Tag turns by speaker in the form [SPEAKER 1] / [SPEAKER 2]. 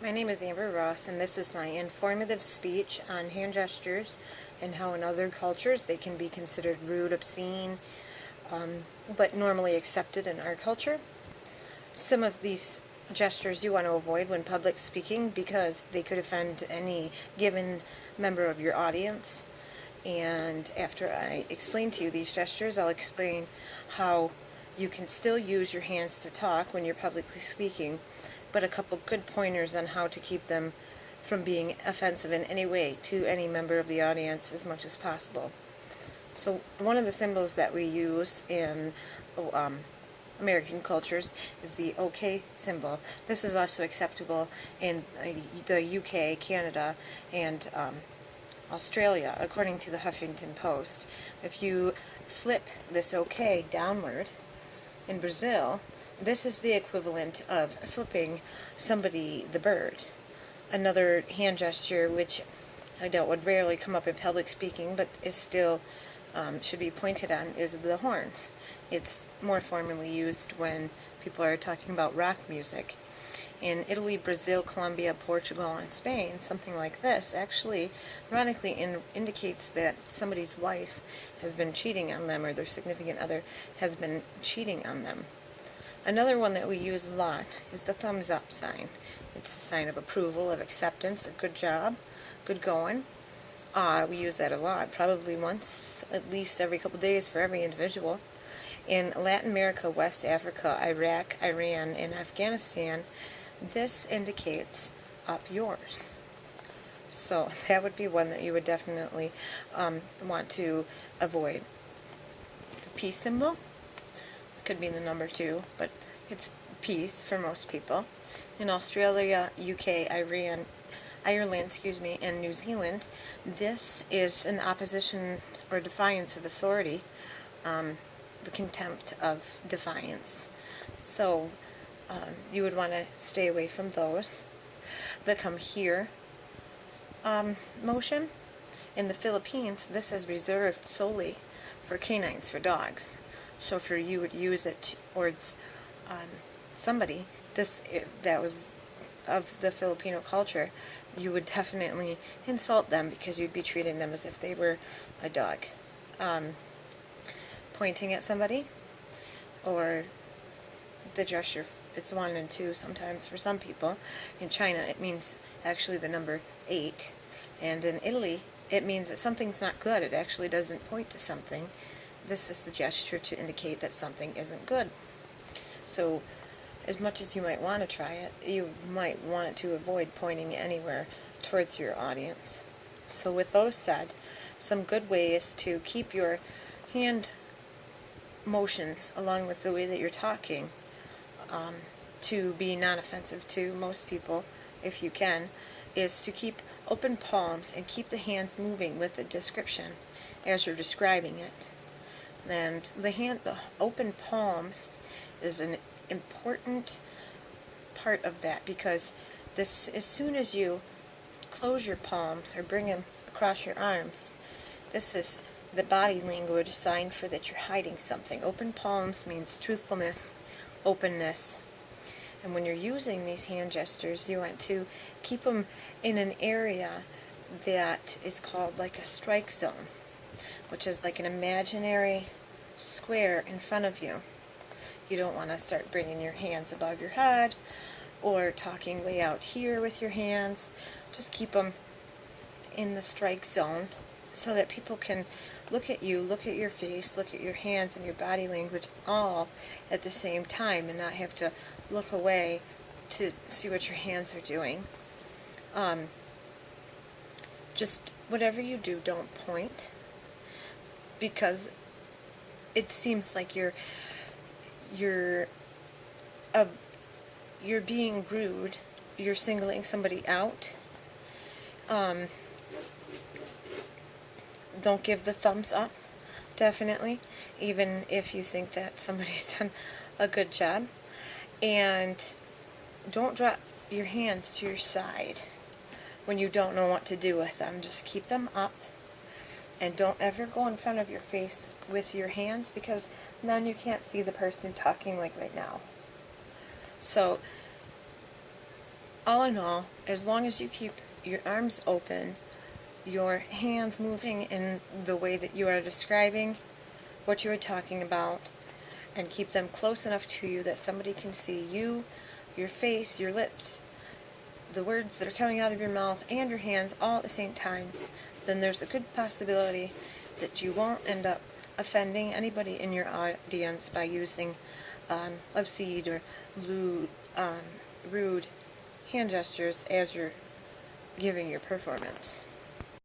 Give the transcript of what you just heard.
[SPEAKER 1] My name is Amber Ross, and this is my informative speech on hand gestures and how in other cultures they can be considered rude, obscene, but normally accepted in our culture. Some of these gestures you want to avoid when public speaking because they could offend any given member of your audience. And after I explain to you these gestures, I'll explain how you can still use your hands to talk when you're publicly speaking, but a couple good pointers on how to keep them from being offensive in any way to any member of the audience as much as possible. So one of the symbols that we use in American cultures is the OK symbol. This is also acceptable in the UK, Canada, and Australia, according to the Huffington Post. If you flip this OK downward in Brazil, this is the equivalent of flipping somebody the bird. Another hand gesture, which I doubt would rarely come up in public speaking, but is still should be pointed on, is the horns. It's more formally used when people are talking about rock music. In Italy, Brazil, Colombia, Portugal, and Spain, something like this actually, ironically, indicates that somebody's wife has been cheating on them, or their significant other has been cheating on them. Another one that we use a lot is the thumbs up sign. It's a sign of approval, of acceptance, of good job, good going. We use that a lot, probably once, at least every couple days for every individual. In Latin America, West Africa, Iraq, Iran, and Afghanistan, this indicates up yours. So that would be one that you would definitely want to avoid. The peace symbol could be the number 2, but it's peace for most people. In Australia, UK, Ireland, and New Zealand, this is an opposition or defiance of authority, the contempt of defiance. So you would want to stay away from those. The come here motion. In the Philippines, this is reserved solely for canines, for dogs. So if you would use it towards somebody that was of the Filipino culture, you would definitely insult them because you'd be treating them as if they were a dog. Pointing at somebody, or the gesture, it's 1 and 2 sometimes for some people. In China, it means actually the number 8. And in Italy, it means that something's not good. It actually doesn't point to something. This is the gesture to indicate that something isn't good. So as much as you might want to try it, you might want to avoid pointing anywhere towards your audience. So with those said, some good ways to keep your hand motions along with the way that you're talking to be non-offensive to most people, if you can, is to keep open palms and keep the hands moving with the description as you're describing it. And the open palms is an important part of that, because as soon as you close your palms or bring them across your arms, this is the body language sign for that you're hiding something. Open palms means truthfulness, openness. And when you're using these hand gestures, you want to keep them in an area that is called like a strike zone, which is like an imaginary square in front of you. You don't want to start bringing your hands above your head or talking way out here with your hands. Just keep them in the strike zone so that people can look at you, look at your face, look at your hands and your body language all at the same time, and not have to look away to see what your hands are doing. Just whatever you do, don't point, because it seems like you're being rude. You're singling somebody out. Don't give the thumbs up, definitely, even if you think that somebody's done a good job. And don't drop your hands to your side when you don't know what to do with them. Just keep them up, and don't ever go in front of your face with your hands, because then you can't see the person talking like right now. So all in all, as long as you keep your arms open, your hands moving in the way that you are describing what you are talking about, and keep them close enough to you that somebody can see you, your face, your lips, the words that are coming out of your mouth, and your hands all at the same time, then there's a good possibility that you won't end up offending anybody in your audience by using obscene or rude hand gestures as you're giving your performance.